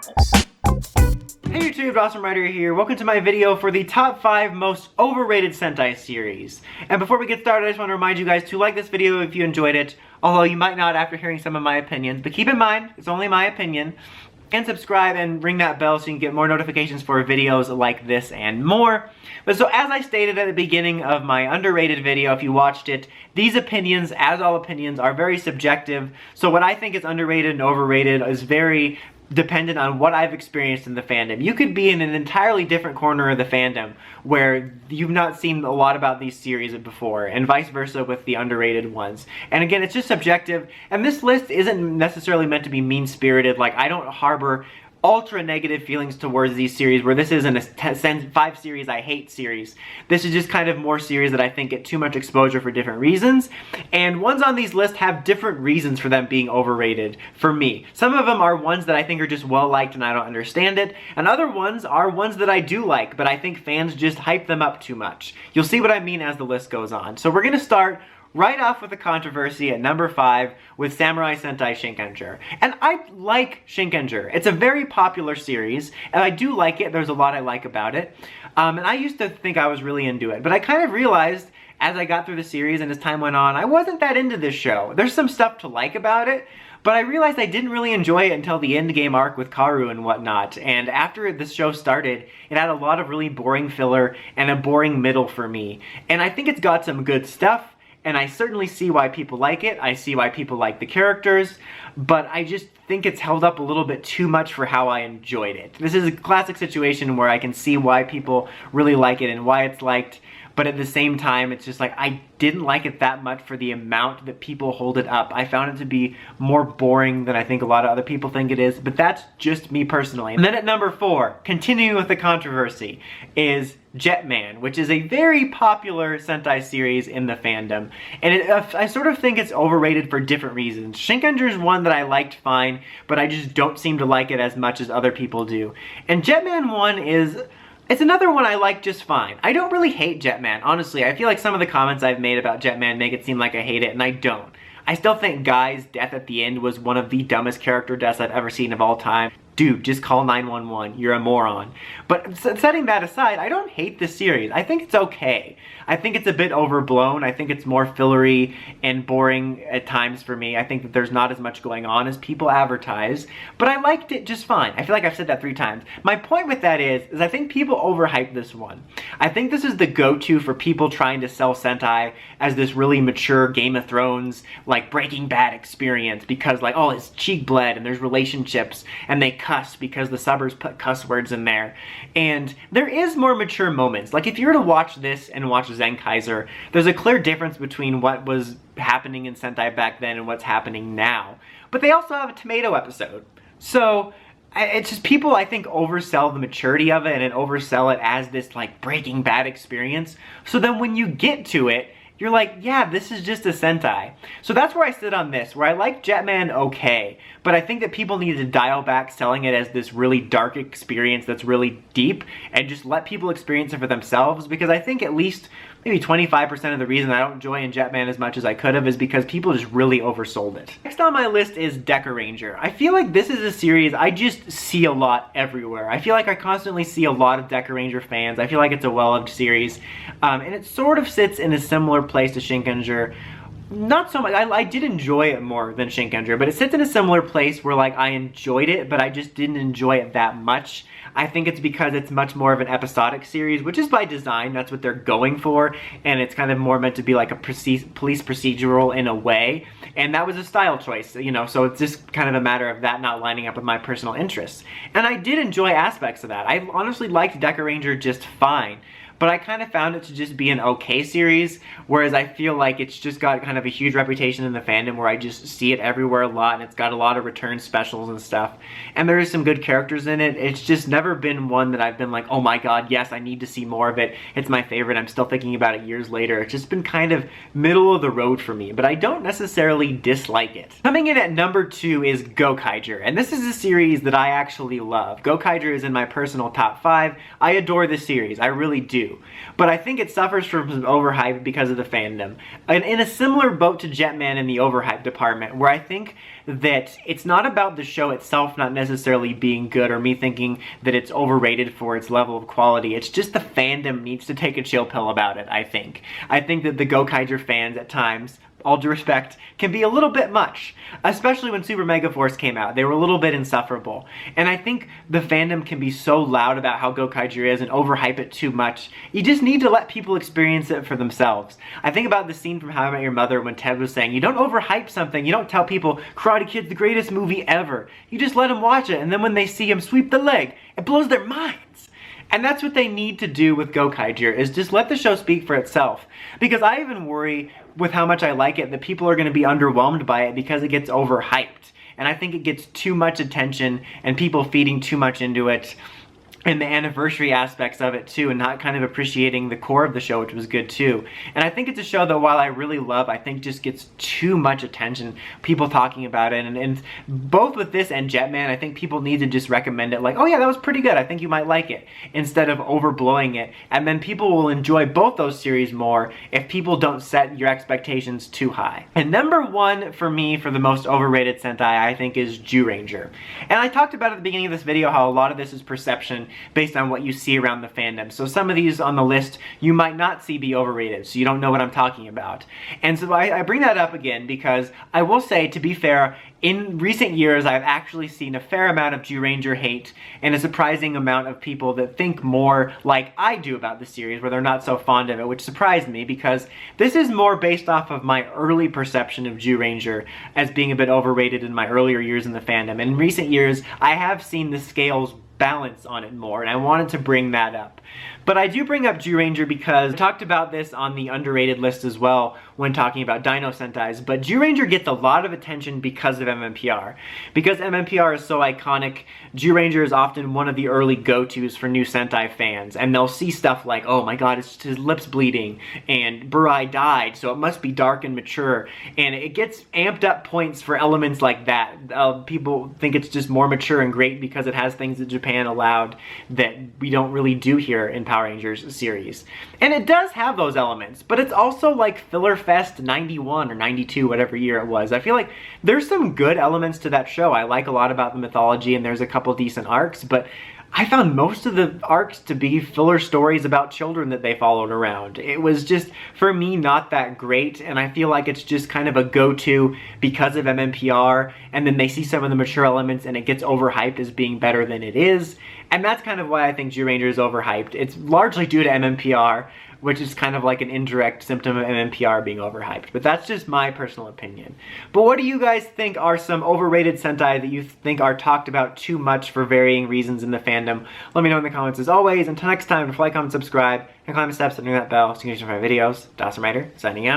Hey YouTube, Dosm here. Welcome to my video for the top 5 most overrated Sentai series. And before we get started, I just want to remind you guys to like this video if you enjoyed it, although you might not after hearing some of my opinions, but keep in mind, it's only my opinion. And subscribe and ring that bell so you can get more notifications for videos like this and more. But so as I stated at the beginning of my underrated video, if you watched it, these opinions, as all opinions, are very subjective. So what I think is underrated and overrated is very dependent on what I've experienced in the fandom. You could be in an entirely different corner of the fandom where you've not seen a lot about these series before, and vice versa with the underrated ones. And again, it's just subjective, and this list isn't necessarily meant to be mean-spirited. Like, I don't harbor ultra negative feelings towards these series where this isn't a 5 series I hate series. This is just kind of more series that I think get too much exposure for different reasons, and ones on these lists have different reasons for them being overrated for me. Some of them are ones that I think are just well liked and I don't understand it, and other ones are ones that I do like, but I think fans just hype them up too much. You'll see what I mean as the list goes on. So we're gonna start right off with a controversy at number 5 with Samurai Sentai Shinkenger. And I like Shinkenger. It's a very popular series, and I do like it. There's a lot I like about it. And I used to think I was really into it, but I kind of realized as I got through the series and as time went on, I wasn't that into this show. There's some stuff to like about it, but I realized I didn't really enjoy it until the endgame arc with Karu and whatnot. And after this show started, it had a lot of really boring filler and a boring middle for me. And I think it's got some good stuff, and I certainly see why people like it. I see why people like the characters, but I just think it's held up a little bit too much for how I enjoyed it. This is a classic situation where I can see why people really like it and why it's liked, but at the same time, it's just like, I didn't like it that much for the amount that people hold it up. I found it to be more boring than I think a lot of other people think it is, but that's just me personally. And then at number 4, continuing with the controversy, is Jetman, which is a very popular Sentai series in the fandom. And I sort of think it's overrated for different reasons. Shinkenger is one that I liked fine, but I just don't seem to like it as much as other people do. And Jetman 1 it's another one I like just fine. I don't really hate Jetman, honestly. I feel like some of the comments I've made about Jetman make it seem like I hate it, and I don't. I still think Guy's death at the end was one of the dumbest character deaths I've ever seen of all time. Dude, just call 911. You're a moron. But setting that aside, I don't hate this series. I think it's okay. I think it's a bit overblown. I think it's more fillery and boring at times for me. I think that there's not as much going on as people advertise. But I liked it just fine. I feel like I've said that 3 times. My point with that is I think people overhype this one. I think this is the go-to for people trying to sell Sentai as this really mature Game of Thrones, like Breaking Bad experience, because like, oh, it's cheek bled and there's relationships and they cuss because the subbers put cuss words in there. And there is more mature moments. Like if you were to watch this and watch Zenkaiser, there's a clear difference between what was happening in Sentai back then and what's happening now. But they also have a tomato episode. So it's just people, I think, oversell the maturity of it and oversell it as this like Breaking Bad experience. So then when you get to it, you're like, yeah, this is just a Sentai. So that's where I sit on this, where I like Jetman okay, but I think that people need to dial back selling it as this really dark experience that's really deep, and just let people experience it for themselves, because I think at least maybe 25% of the reason I don't enjoy Jetman as much as I could have is because people just really oversold it. Next on my list is Deka Ranger. I feel like this is a series I just see a lot everywhere. I feel like I constantly see a lot of Deka Ranger fans. I feel like it's a well-loved series, and it sort of sits in a similar place to Shinkenger. Not so much. I did enjoy it more than Shinkenger, but it sits in a similar place where like I enjoyed it, but I just didn't enjoy it that much. I think it's because it's much more of an episodic series, which is by design. That's what they're going for, and it's kind of more meant to be like a police procedural in a way, and that was a style choice, you know, so it's just kind of a matter of that not lining up with my personal interests. And I did enjoy aspects of that. I honestly liked Deka Ranger just fine. but I kind of found it to just be an okay series, whereas I feel like it's just got kind of a huge reputation in the fandom where I just see it everywhere a lot, and it's got a lot of return specials and stuff, and there is some good characters in it. It's just never been one that I've been like, oh my god, yes, I need to see more of it, it's my favorite, I'm still thinking about it years later. It's just been kind of middle of the road for me, but I don't necessarily dislike it. Coming in at number 2 is Gokuiger, and this is a series that I actually love. Gokuiger is in my personal top 5. I adore this series, I really do. too. But I think it suffers from some overhype because of the fandom. And in a similar boat to Jetman in the overhype department, where I think that it's not about the show itself not necessarily being good or me thinking that it's overrated for its level of quality. It's just the fandom needs to take a chill pill about it, I think. I think that the Gokuiger fans at times, all due respect, can be a little bit much. Especially when Super Mega Force came out. They were a little bit insufferable. And I think the fandom can be so loud about how Gokuiger is and overhype it too much. You just need to let people experience it for themselves. I think about the scene from How I Met Your Mother when Ted was saying, you don't overhype something, you don't tell people Karate Kid's the greatest movie ever. You just let them watch it, and then when they see him sweep the leg, it blows their minds. And that's what they need to do with Gokuiger, is just let the show speak for itself. Because I even worry with how much I like it that people are going to be underwhelmed by it because it gets overhyped. And I think it gets too much attention and people feeding too much into it. And the anniversary aspects of it too, and not kind of appreciating the core of the show, which was good too. And I think it's a show that while I really love, I think just gets too much attention, people talking about it. And both with this and Jetman, I think people need to just recommend it like, oh yeah, that was pretty good, I think you might like it, instead of overblowing it. And then people will enjoy both those series more if people don't set your expectations too high. And number one for me for the most overrated Sentai, I think, is Ranger. And I talked about at the beginning of this video how a lot of this is perception based on what you see around the fandom. So some of these on the list you might not see be overrated, so you don't know what I'm talking about. And so I bring that up again because I will say, to be fair, in recent years I've actually seen a fair amount of Ranger hate and a surprising amount of people that think more like I do about the series, where they're not so fond of it, which surprised me because this is more based off of my early perception of Ranger as being a bit overrated in my earlier years in the fandom. In recent years I have seen the scales balance on it more, and I wanted to bring that up. But I do bring up Ranger because I talked about this on the underrated list as well when talking about Dino Sentais, but Ranger gets a lot of attention because of MMPR. Because MMPR is so iconic, Ranger is often one of the early go-tos for new Sentai fans, and they'll see stuff like, oh my god, it's just his lips bleeding, and Burai died, so it must be dark and mature, and it gets amped up points for elements like that. People think it's just more mature and great because it has things that Japan allowed that we don't really do here in Power Rangers series. And it does have those elements, but it's also like Filler Fest 91 or 92, whatever year it was. I feel like there's some good elements to that show. I like a lot about the mythology, and there's a couple decent arcs, but I found most of the arcs to be filler stories about children that they followed around. It was just, for me, not that great, and I feel like it's just kind of a go-to because of MMPR, and then they see some of the mature elements and it gets overhyped as being better than it is, and that's kind of why I think Ranger is overhyped. It's largely due to MMPR, which is kind of like an indirect symptom of MMPR being overhyped. But that's just my personal opinion. But what do you guys think are some overrated Sentai that you think are talked about too much for varying reasons in the fandom? Let me know in the comments as always. Until next time, like, comment, subscribe, and climb the steps and ring that bell so you can get my videos. Dosm, signing out.